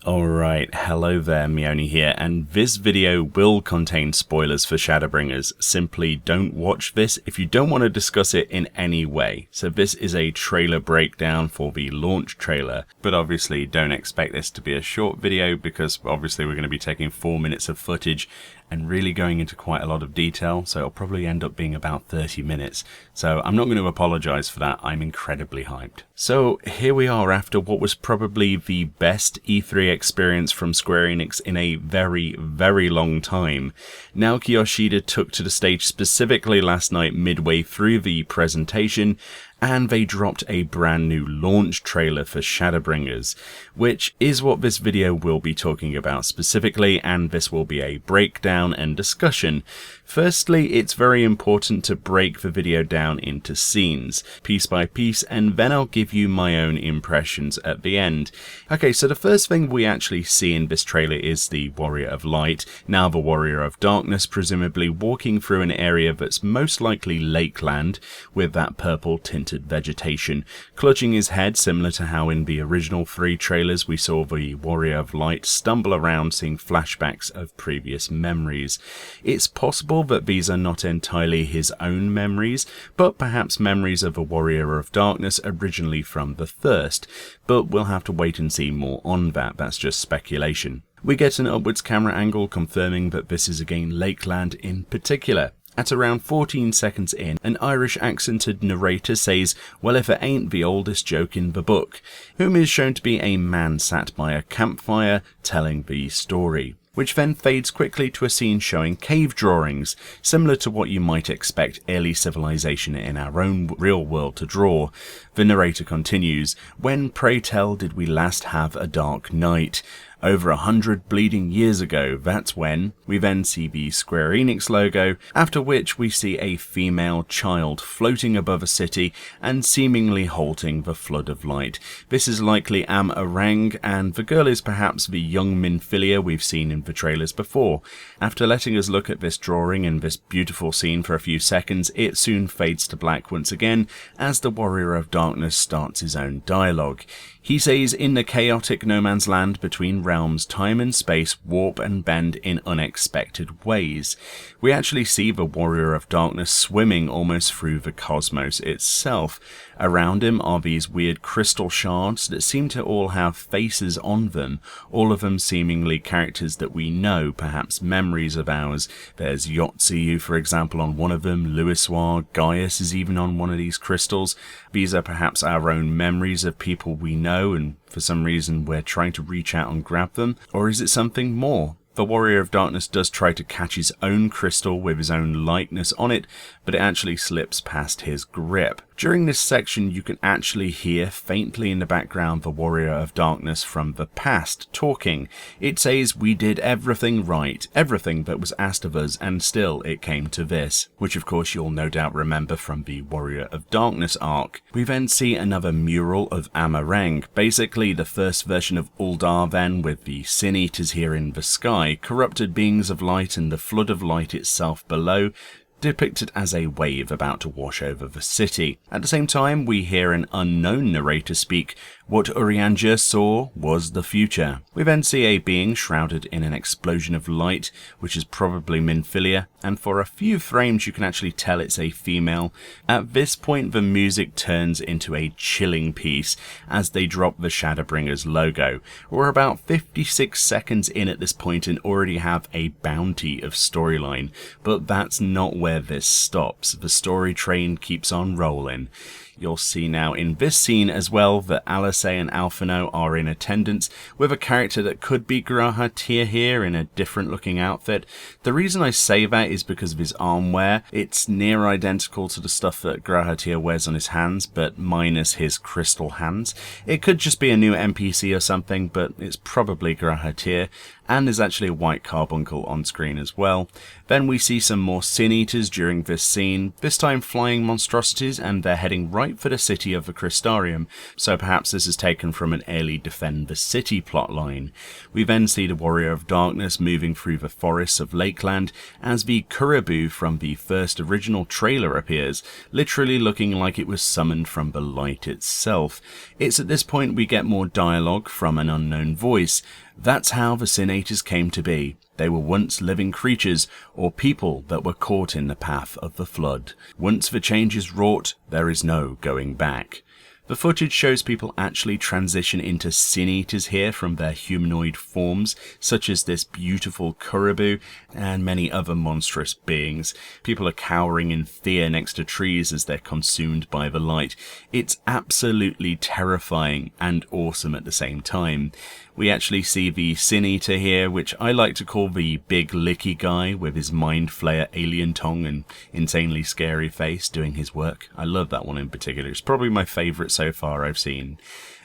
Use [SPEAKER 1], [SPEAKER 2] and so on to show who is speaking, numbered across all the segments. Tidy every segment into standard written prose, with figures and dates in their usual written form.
[SPEAKER 1] Alright, hello there, Meoni here, and this video will contain spoilers for Shadowbringers. Simply don't watch this if you don't want to discuss it in any way. So this is a trailer breakdown for the launch trailer, but obviously don't expect this to be a short video because obviously we're going to be taking 4 minutes of footage and really going into quite a lot of detail, so it'll probably end up being about 30 minutes. So I'm not going to apologise for that, I'm incredibly hyped. So here we are after what was probably the best E3 experience from Square Enix in a very, very long time. Naoki Yoshida took to the stage specifically last night midway through the presentation, and they dropped a brand new launch trailer for Shadowbringers, which is what this video will be talking about specifically, and this will be a breakdown and discussion. Firstly, it's very important to break the video down into scenes, piece by piece, and then I'll give you my own impressions at the end. Okay, so the first thing we actually see in this trailer is the Warrior of Light, now the Warrior of Darkness, presumably walking through an area that's most likely Lakeland, with that purple tinted vegetation, clutching his head similar to how in the original 3 trailers we saw the Warrior of Light stumble around seeing flashbacks of previous memories. It's possible that these are not entirely his own memories, but perhaps memories of a Warrior of Darkness originally from the Thirst, but we'll have to wait and see more on that, that's just speculation. We get an upwards camera angle confirming that this is again Lakeland in particular. At around 14 seconds in, an Irish accented narrator says, "Well, if it ain't the oldest joke in the book," whom is shown to be a man sat by a campfire telling the story, which then fades quickly to a scene showing cave drawings, similar to what you might expect early civilization in our own real world to draw. The narrator continues, "When, pray tell, did we last have a dark night? Over 100 bleeding years ago, that's when." We then see the Square Enix logo, after which we see a female child floating above a city and seemingly halting the flood of light. This is likely Am-Arang, and the girl is perhaps the young Minfilia we've seen in the trailers before. After letting us look at this drawing and this beautiful scene for a few seconds, it soon fades to black once again as the Warrior of Darkness starts his own dialogue. He says, "In the chaotic no man's land between realms, time and space warp and bend in unexpected ways." We actually see the Warrior of Darkness swimming almost through the cosmos itself. Around him are these weird crystal shards that seem to all have faces on them, all of them seemingly characters that we know, perhaps memories of ours. There's Yotsuyu, for example, on one of them, Louisoire, Gaius is even on one of these crystals. These are perhaps our own memories of people we know, and for some reason we're trying to reach out and grab them. Or is it something more? The Warrior of Darkness does try to catch his own crystal with his own likeness on it, but it actually slips past his grip. During this section you can actually hear faintly in the background the Warrior of Darkness from the past talking. It says, "We did everything right, everything that was asked of us, and still it came to this," which of course you'll no doubt remember from the Warrior of Darkness arc. We then see another mural of Am-Arang, basically the first version of Uldar then, with the Sin Eaters here in the sky, corrupted beings of light and the flood of light itself below, depicted as a wave about to wash over the city. At the same time, we hear an unknown narrator speak, "What Urianger saw was the future." We then see a being shrouded in an explosion of light, which is probably Minfilia, and for a few frames you can actually tell it's a female. At this point the music turns into a chilling piece as they drop the Shadowbringers logo. We're about 56 seconds in at this point and already have a bounty of storyline, but that's not where this stops. The story train keeps on rolling. You'll see now in this scene as well that Alice and Alphino are in attendance with a character that could be G'raha Tir here in a different looking outfit. The reason I say that is because of his armwear. It's near identical to the stuff that G'raha Tir wears on his hands, but minus his crystal hands. It could just be a new NPC or something, but it's probably G'raha Tir. And there's actually a white carbuncle on screen as well. Then we see some more Sin Eaters during this scene, this time flying monstrosities, and they're heading right for the city of the Crystarium, so perhaps this is taken from an early Defend the City plotline. We then see the Warrior of Darkness moving through the forests of Lakeland as the Kuribu from the first original trailer appears, literally looking like it was summoned from the light itself. It's at this point we get more dialogue from an unknown voice. That's how the Sinators came to be. They were once living creatures, or people that were caught in the path of the flood. Once the change is wrought, there is no going back. The footage shows people actually transition into Sin-Eaters here from their humanoid forms, such as this beautiful Caribou and many other monstrous beings. People are cowering in fear next to trees as they're consumed by the light. It's absolutely terrifying and awesome at the same time. We actually see the Sin-Eater here, which I like to call the big licky guy with his mind flayer alien tongue and insanely scary face doing his work. I love that one in particular. It's probably my favourite so far I've seen.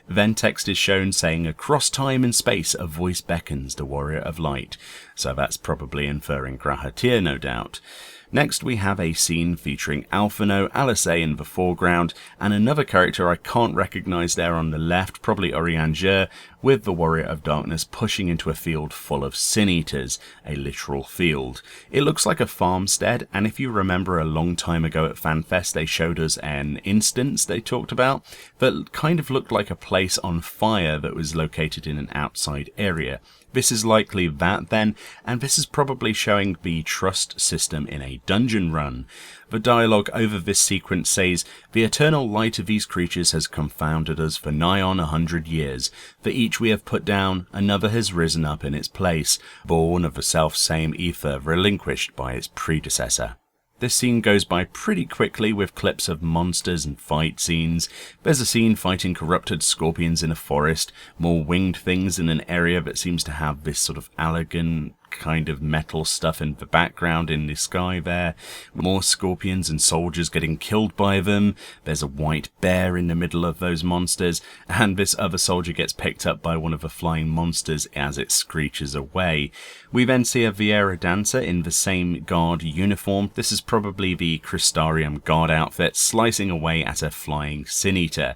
[SPEAKER 1] Then text is shown saying, across time and space a voice beckons the warrior of light. So that's probably inferring Grahatir, no doubt. Next we have a scene featuring Alphino, Alice in the foreground, and another character I can't recognise there on the left, probably Orianger, with the Warrior of Darkness pushing into a field full of Sin-Eaters, a literal field. It looks like a farmstead, and if you remember a long time ago at FanFest they showed us an instance they talked about that kind of looked like a place on fire that was located in an outside area. This is likely that then, and this is probably showing the trust system in a dungeon run. The dialogue over this sequence says, the eternal light of these creatures has confounded us for nigh on 100 years. For each we have put down, another has risen up in its place, born of the self-same ether relinquished by its predecessor. This scene goes by pretty quickly with clips of monsters and fight scenes. There's a scene fighting corrupted scorpions in a forest, more winged things in an area that seems to have this sort of elegant kind of metal stuff in the background in the sky there. More scorpions and soldiers getting killed by them. There's a white bear in the middle of those monsters, and this other soldier gets picked up by one of the flying monsters as it screeches away. We then see a Viera dancer in the same guard uniform. This is probably the crystarium guard outfit, slicing away at a flying Sin-Eater.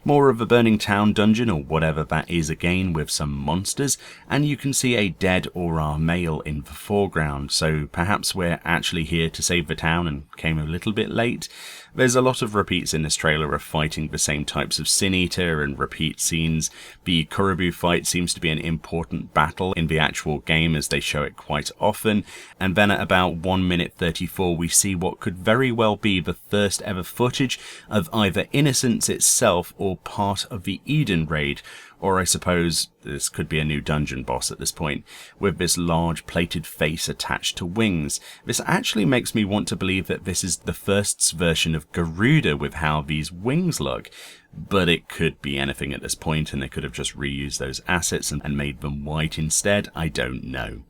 [SPEAKER 1] More of a burning town dungeon or whatever that is again with some monsters, and you can see a dead Auror male in the foreground, so perhaps we're actually here to save the town and came a little bit late. There's a lot of repeats in this trailer of fighting the same types of Sin-Eater and repeat scenes. The Caribou fight seems to be an important battle in the actual game as they show it quite often, and then at about 1 minute 34 we see what could very well be the first ever footage of either Innocence itself or part of the Eden raid, or I suppose this could be a new dungeon boss at this point, with this large plated face attached to wings. This actually makes me want to believe that this is the first's version of Garuda with how these wings look, but it could be anything at this point and they could have just reused those assets and made them white instead. I don't know.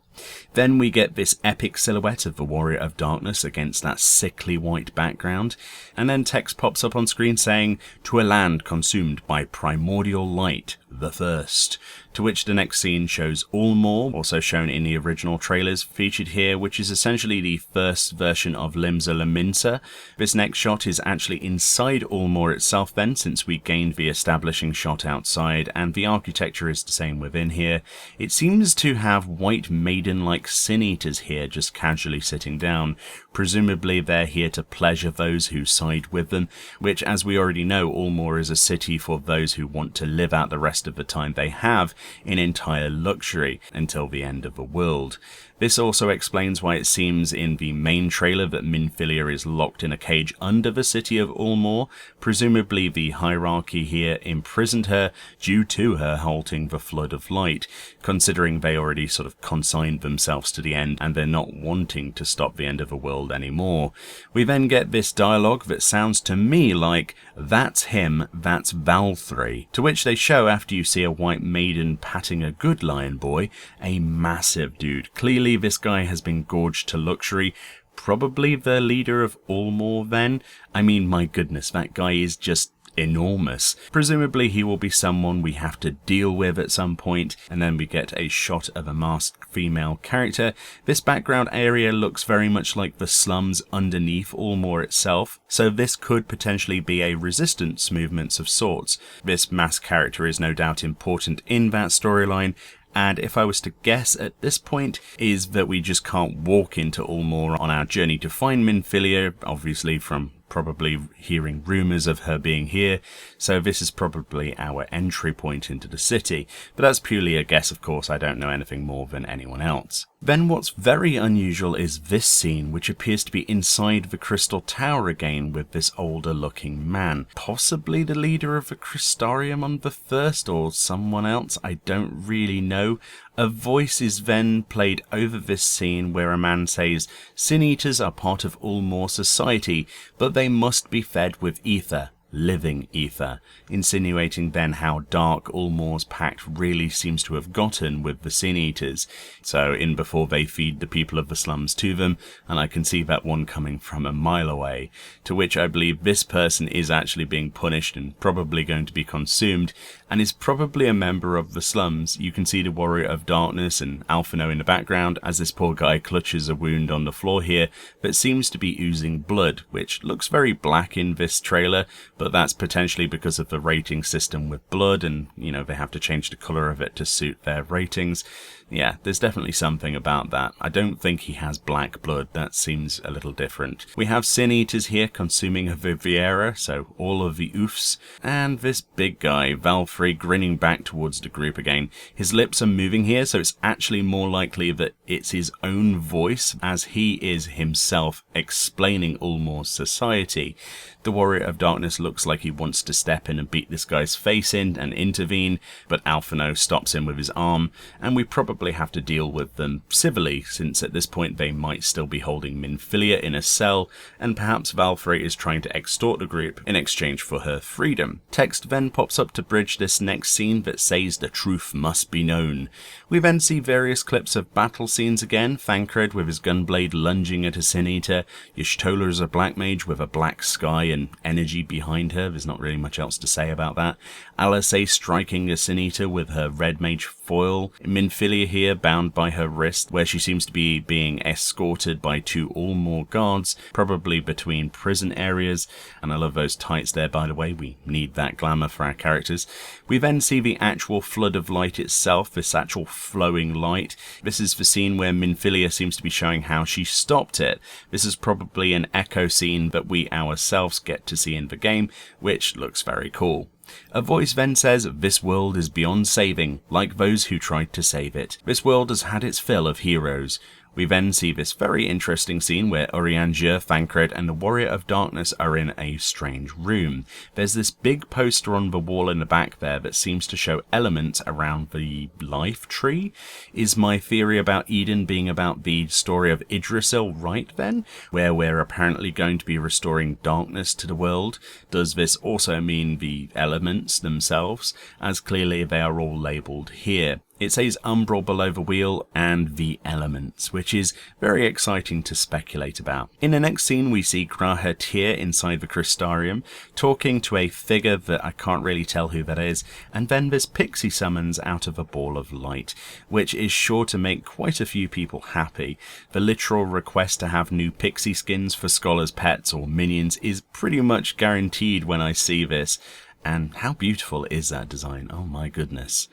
[SPEAKER 1] Then we get this epic silhouette of the Warrior of Darkness against that sickly white background, and then text pops up on screen saying, to a land consumed by primordial light, the Thirst. To which the next scene shows Eulmore, also shown in the original trailers, featured here, which is essentially the first version of Limsa Lominsa. This next shot is actually inside Eulmore itself then, since we gained the establishing shot outside, and the architecture is the same within here. It seems to have white maiden-like Sin-Eaters here just casually sitting down. Presumably they're here to pleasure those who side with them, which, as we already know, Eulmore is a city for those who want to live out the rest of the time they have in entire luxury until the end of the world. This also explains why it seems in the main trailer that Minfilia is locked in a cage under the city of Eulmore. Presumably the hierarchy here imprisoned her due to her halting the flood of light, considering they already sort of consigned themselves to the end and they're not wanting to stop the end of the world anymore. We then get this dialogue that sounds to me like, that's him, that's Valthree, to which they show after you see a white maiden patting a good lion boy, a massive dude. Clearly this guy has been gorged to luxury, probably the leader of Eulmore then. I mean, my goodness, that guy is just enormous. Presumably he will be someone we have to deal with at some point, and then we get a shot of a masked female character. This background area looks very much like the slums underneath Eulmore itself, so this could potentially be a resistance movement of sorts. This masked character is no doubt important in that storyline, and if I was to guess at this point, is that we just can't walk into Eulmore on our journey to find Minfilia, obviously from probably hearing rumours of her being here, so this is probably our entry point into the city, but that's purely a guess, of course. I don't know anything more than anyone else. Then what's very unusual is this scene, which appears to be inside the Crystal Tower again with this older looking man. Possibly the leader of the crystarium on the first, or someone else, I don't really know. A voice is then played over this scene where a man says, "Sin Eaters are part of eulmore society, but they must be fed with ether. Living ether," insinuating then how dark eulmore's pact really seems to have gotten with the Sin Eaters. So in before they feed the people of the slums to them, and I can see that one coming from a mile away, to which I believe this person is actually being punished and probably going to be consumed, and is probably a member of the slums. You can see the Warrior of Darkness and Alphino in the background as this poor guy clutches a wound on the floor here that seems to be oozing blood, which looks very black in this trailer, but that's potentially because of the rating system with blood, and they have to change the colour of it to suit their ratings. Yeah, there's definitely something about that. I don't think he has black blood. That seems a little different. We have Sin Eaters here consuming a Viviera, so all of the oofs. And this big guy, Valfrey, grinning back towards the group again. His lips are moving here, so it's actually more likely that it's his own voice, as he is himself explaining eulmore's society. The Warrior of Darkness looks like he wants to step in and beat this guy's face in and intervene, but Alphino stops him with his arm, and we probably have to deal with them civilly, since at this point they might still be holding Minfilia in a cell, and perhaps Valfrey is trying to extort the group in exchange for her freedom. Text then pops up to bridge this next scene that says the truth must be known. We then see various clips of battle scenes again, Thancred with his gunblade lunging at a Sin Eater, Y'shtola as a black mage with a black sky and energy behind her. There's not really much else to say about that. Alisaie striking a Sin Eater with her red mage foil. Minfilia here bound by her wrist, where she seems to be being escorted by two eulmore guards, probably between prison areas. And I love those tights there, by the way. We need that glamour for our characters. We then see the actual flood of light itself, this actual flowing light. This is the scene where Minfilia seems to be showing how she stopped it. This is probably an echo scene that we ourselves get to see in the game, which looks very cool. A voice then says, "This world is beyond saving, like those who tried to save it. This world has had its fill of heroes." We then see this very interesting scene where Urianger, Thancred and the Warrior of Darkness are in a strange room. There's this big poster on the wall in the back there that seems to show elements around the life tree. Is my theory about Eden being about the story of Yggdrasil right then, where we're apparently going to be restoring darkness to the world? Does this also mean the elements themselves, as clearly they are all labelled here? It says Umbral below the wheel and the elements, which is very exciting to speculate about. In the next scene we see Graha Tyr inside the crystarium, talking to a figure that I can't really tell who that is, and then this pixie summons out of a ball of light, which is sure to make quite a few people happy. The literal request to have new pixie skins for scholars' pets or minions is pretty much guaranteed when I see this, and how beautiful is that design, oh my goodness.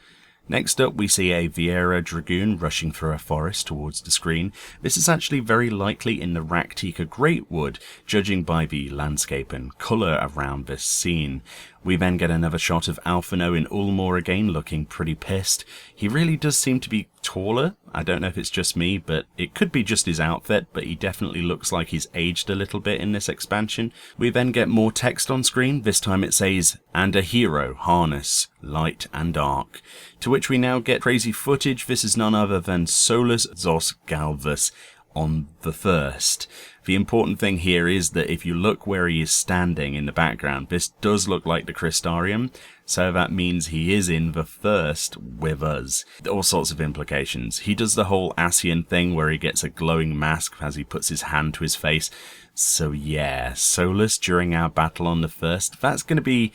[SPEAKER 1] Next up we see a Viera Dragoon rushing through a forest towards the screen. This is actually very likely in the Raktika Greatwood, judging by the landscape and colour around this scene. We then get another shot of Alphino in eulmore again, looking pretty pissed. He really does seem to be taller. I don't know if it's just me, but it could be just his outfit, but he definitely looks like he's aged a little bit in this expansion. We then get more text on screen. This time it says, "And a hero harness, light and dark." To which we now get crazy footage. This is none other than Solus Zos Galvus on the first. The important thing here is that if you look where he is standing in the background, this does look like the crystarium, so that means he is in the first with us. All sorts of implications. He does the whole Ascian thing where he gets a glowing mask as he puts his hand to his face. So yeah, Solus during our battle on the first, that's going to be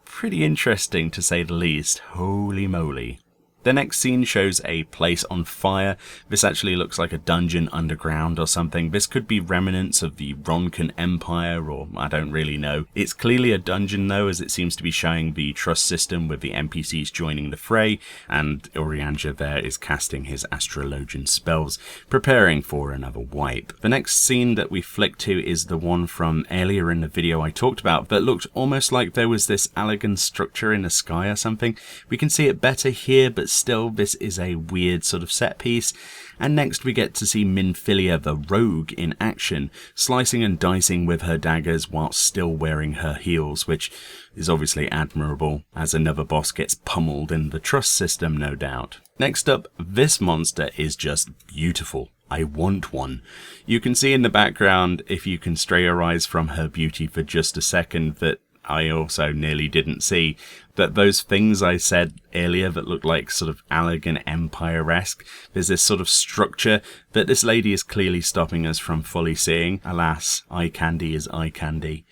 [SPEAKER 1] pretty interesting to say the least. Holy moly. The next scene shows a place on fire. This actually looks like a dungeon underground or something. This could be remnants of the Ronkan Empire, or I don't really know. It's clearly a dungeon though, as it seems to be showing the trust system with the NPCs joining the fray, and Urianger there is casting his astrologian spells, preparing for another wipe. The next scene that we flick to is the one from earlier in the video I talked about that looked almost like there was this elegant structure in the sky or something. We can see it better here, but still this is a weird sort of set piece. And next we get to see Minfilia the rogue in action, slicing and dicing with her daggers whilst still wearing her heels, which is obviously admirable, as another boss gets pummeled in the trust system, no doubt. Next up, this monster is just beautiful. I want one. You can see in the background, if you can stray your eyes from her beauty for just a second, that I also nearly didn't see, that those things I said earlier that look like sort of elegant empire-esque, there's this sort of structure that this lady is clearly stopping us from fully seeing. Alas, eye candy is eye candy.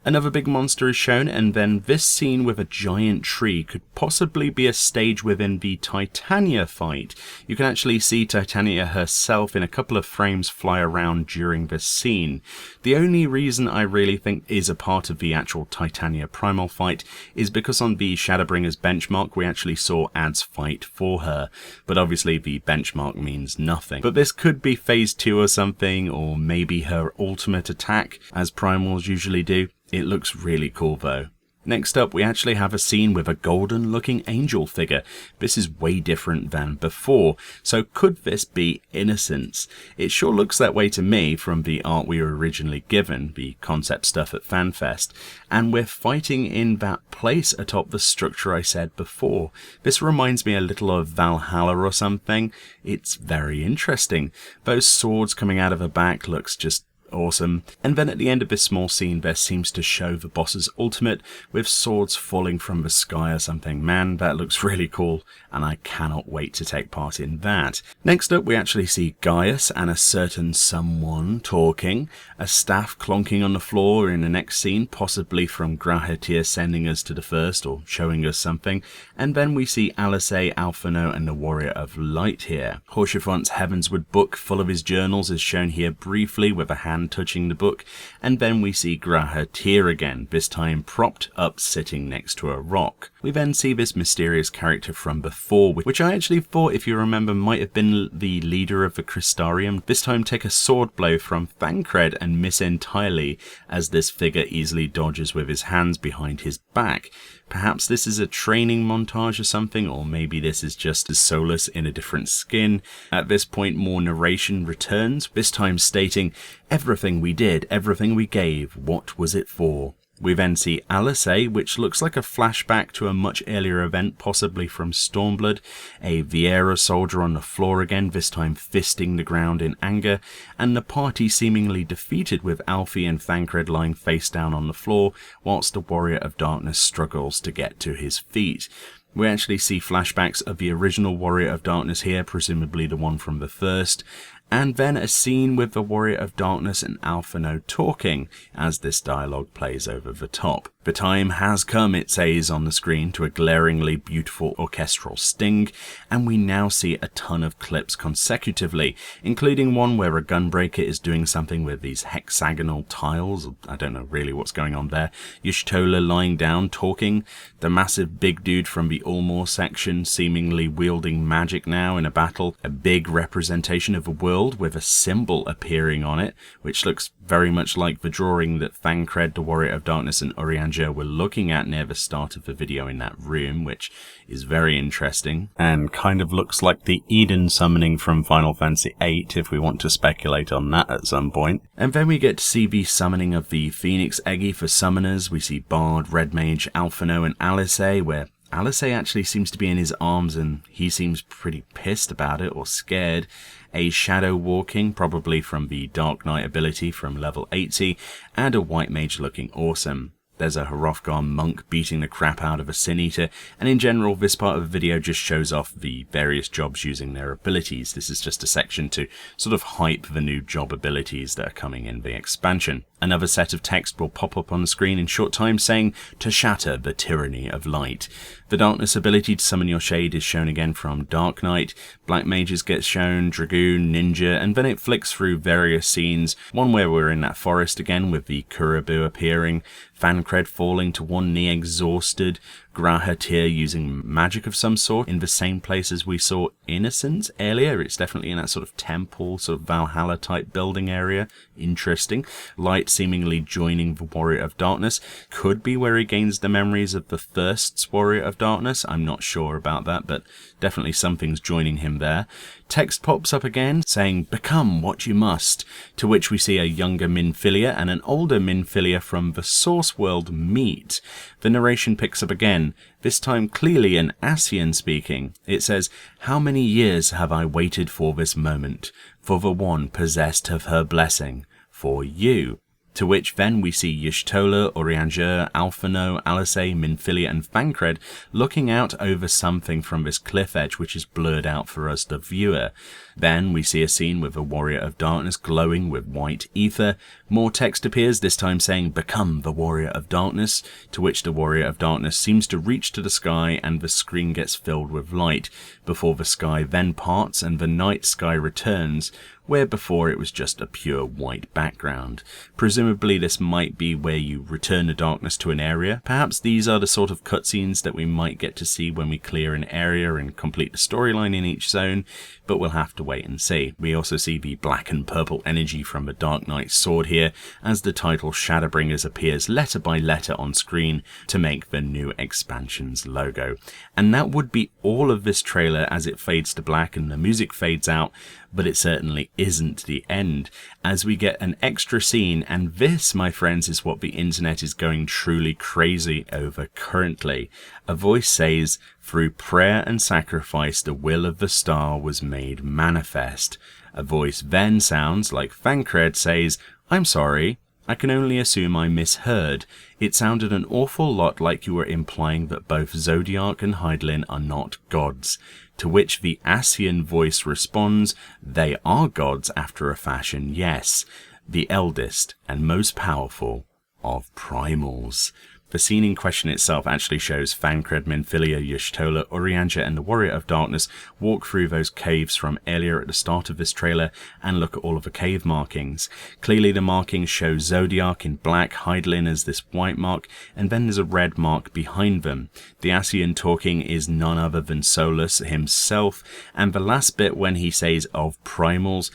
[SPEAKER 1] Another big monster is shown, and then this scene with a giant tree could possibly be a stage within the Titania fight. You can actually see Titania herself in a couple of frames fly around during this scene. The only reason I really think is a part of the actual Titania Primal fight is because on the Shadowbringers benchmark we actually saw ads fight for her, but obviously the benchmark means nothing. But this could be phase 2 or something, or maybe her ultimate attack, as Primals usually do. It looks really cool though. Next up, we actually have a scene with a golden looking angel figure. This is way different than before, so could this be Innocence? It sure looks that way to me from the art we were originally given, the concept stuff at FanFest, and we're fighting in that place atop the structure I said before. This reminds me a little of Valhalla or something. It's very interesting. Those swords coming out of her back looks just awesome. And then at the end of this small scene there seems to show the boss's ultimate with swords falling from the sky or something. Man, that looks really cool, and I cannot wait to take part in that. Next up we actually see Gaius and a certain someone talking, a staff clonking on the floor in the next scene, possibly from Grahatir sending us to the first or showing us something, and then we see Alice, Alphino and the Warrior of Light here. Haurchefant's Heavensward book full of his journals is shown here briefly with a hand touching the book, and then we see Grahatir again, this time propped up sitting next to a rock. We then see this mysterious character from before, which I actually thought, if you remember, might have been the leader of the crystarium, this time take a sword blow from Thancred and miss entirely, as this figure easily dodges with his hands behind his back. Perhaps this is a training montage or something, or maybe this is just as Solus in a different skin. At this point more narration returns, this time stating, "Everything we did, everything we gave, what was it for?" We then see Alice, which looks like a flashback to a much earlier event, possibly from Stormblood, a Viera soldier on the floor again, this time fisting the ground in anger, and the party seemingly defeated with Alfie and Thancred lying face down on the floor, whilst the Warrior of Darkness struggles to get to his feet. We actually see flashbacks of the original Warrior of Darkness here, presumably the one from the first, and then a scene with the Warrior of Darkness and Alphino talking as this dialogue plays over the top. The time has come, it says on the screen, to a glaringly beautiful orchestral sting, and we now see a ton of clips consecutively, including one where a gunbreaker is doing something with these hexagonal tiles. I don't know really what's going on there. Y'shtola lying down talking, the massive big dude from the eulmore section seemingly wielding magic now in a battle, a big representation of a world with a symbol appearing on it, which looks very much like the drawing that Thancred, the Warrior of Darkness, and Urianger were looking at near the start of the video in that room, which is very interesting, and kind of looks like the Eden summoning from Final Fantasy VIII, if we want to speculate on that at some point. And then we get to see the summoning of the Phoenix Eggy for summoners. We see Bard, Red Mage, Alphino, and Alice, where Alice actually seems to be in his arms and he seems pretty pissed about it, or scared. A Shadow walking, probably from the Dark Knight ability from level 80, and a White Mage looking awesome. There's a Hrothgar monk beating the crap out of a Sin Eater, and in general this part of the video just shows off the various jobs using their abilities. This is just a section to sort of hype the new job abilities that are coming in the expansion. Another set of text will pop up on the screen in short time saying, to shatter the tyranny of light. The darkness ability to summon your shade is shown again from Dark Knight. Black Mages gets shown, Dragoon, Ninja, and then it flicks through various scenes. One where we're in that forest again with the Kurabu appearing, Thancred falling to one knee exhausted, Grahatir using magic of some sort in the same place as we saw Innocence earlier. It's definitely in that sort of temple, sort of Valhalla type building area. Interesting. Light seemingly joining the Warrior of Darkness. Could be where he gains the memories of the Thirst's Warrior of Darkness. I'm not sure about that, but definitely something's joining him there. Text pops up again saying, become what you must, to which we see a younger Minfilia and an older Minfilia from the source world meet. The narration picks up again, this time clearly an Ascian speaking. It says, how many years have I waited for this moment, for the one possessed of her blessing, for you. To which then we see Y'shtola, Urianger, Alphino, Alisaie, Minfilia and Thancred looking out over something from this cliff edge which is blurred out for us the viewer. Then we see a scene with a Warrior of Darkness glowing with white ether. More text appears, this time saying, become the Warrior of Darkness, to which the Warrior of Darkness seems to reach to the sky and the screen gets filled with light, before the sky then parts and the night sky returns, where before it was just a pure white background. Presumably this might be where you return the darkness to an area. Perhaps these are the sort of cutscenes that we might get to see when we clear an area and complete the storyline in each zone, but we'll have to wait and see. We also see the black and purple energy from the Dark Knight's sword here, as the title Shadowbringers appears letter by letter on screen to make the new expansion's logo. And that would be all of this trailer as it fades to black and the music fades out, but it certainly isn't the end, as we get an extra scene, and this, my friends, is what the internet is going truly crazy over currently. A voice says, through prayer and sacrifice the will of the star was made manifest. A voice then sounds like Thancred says, I'm sorry, I can only assume I misheard. It sounded an awful lot like you were implying that both Zodiark and Hydaelyn are not gods. To which the Ascian voice responds, they are gods after a fashion, yes. The eldest and most powerful of primals. The scene in question itself actually shows Thancred, Minfilia, Y'shtola, Urianger and the Warrior of Darkness walk through those caves from earlier at the start of this trailer and look at all of the cave markings. Clearly the markings show Zodiark in black, Hydaelyn as this white mark, and then there's a red mark behind them. The Ascian talking is none other than Solus himself, and the last bit when he says of primals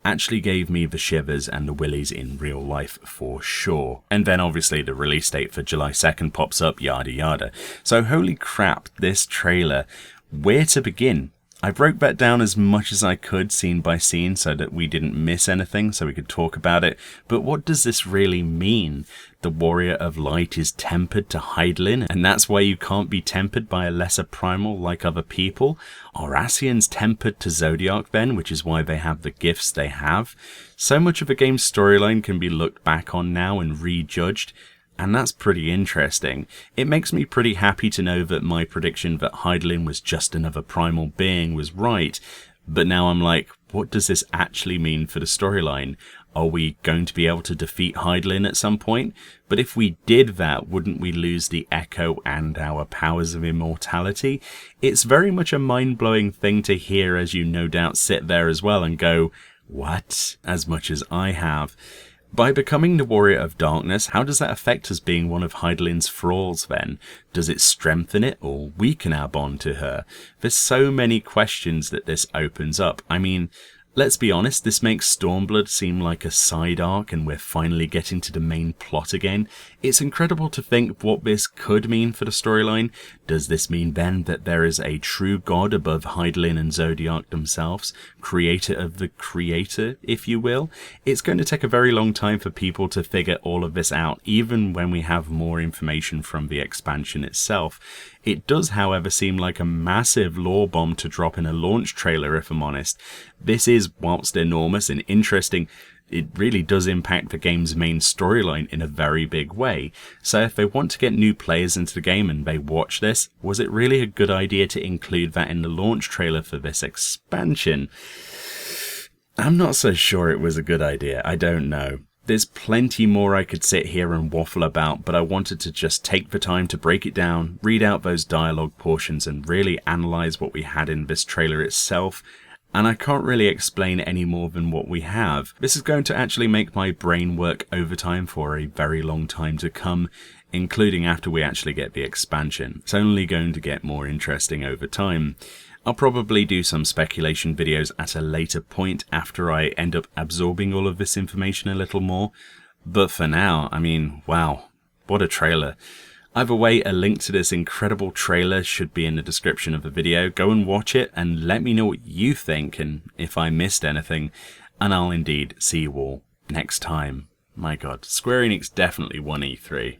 [SPEAKER 1] actually gave me the shivers and the willies in real life for sure. And then obviously the release date for July 2nd pops up, yada yada. So holy crap, this trailer. Where to begin? I broke that down as much as I could scene by scene so that we didn't miss anything, so we could talk about it. But what does this really mean? The Warrior of Light is tempered to Hydaelyn, and that's why you can't be tempered by a lesser primal like other people? Are Ascians tempered to Zodiark then, which is why they have the gifts they have? So much of the game's storyline can be looked back on now and rejudged, and that's pretty interesting. It makes me pretty happy to know that my prediction that Hydaelyn was just another primal being was right, but now I'm like, what does this actually mean for the storyline? Are we going to be able to defeat Hydaelyn at some point? But if we did that, wouldn't we lose the Echo and our powers of immortality? It's very much a mind-blowing thing to hear, as you no doubt sit there as well and go, what? As much as I have. By becoming the Warrior of Darkness, how does that affect us being one of Hydaelyn's thralls then? Does it strengthen it or weaken our bond to her? There's so many questions that this opens up. I mean, let's be honest, this makes Stormblood seem like a side arc and we're finally getting to the main plot again. It's incredible to think what this could mean for the storyline. Does this mean then that there is a true god above Hydaelyn and Zodiark themselves? Creator of the creator, if you will? It's going to take a very long time for people to figure all of this out, even when we have more information from the expansion itself. It does, however, seem like a massive lore bomb to drop in a launch trailer, if I'm honest. This is, whilst enormous and interesting, it really does impact the game's main storyline in a very big way. So if they want to get new players into the game and they watch this, was it really a good idea to include that in the launch trailer for this expansion? I'm not so sure it was a good idea. I don't know. There's plenty more I could sit here and waffle about, but I wanted to just take the time to break it down, read out those dialogue portions, and really analyze what we had in this trailer itself. And I can't really explain any more than what we have. This is going to actually make my brain work overtime for a very long time to come, including after we actually get the expansion. It's only going to get more interesting over time. I'll probably do some speculation videos at a later point after I end up absorbing all of this information a little more. But for now, I mean, wow, what a trailer. Either way, a link to this incredible trailer should be in the description of the video. Go and watch it and let me know what you think and if I missed anything. And I'll indeed see you all next time. My god, Square Enix definitely won E3.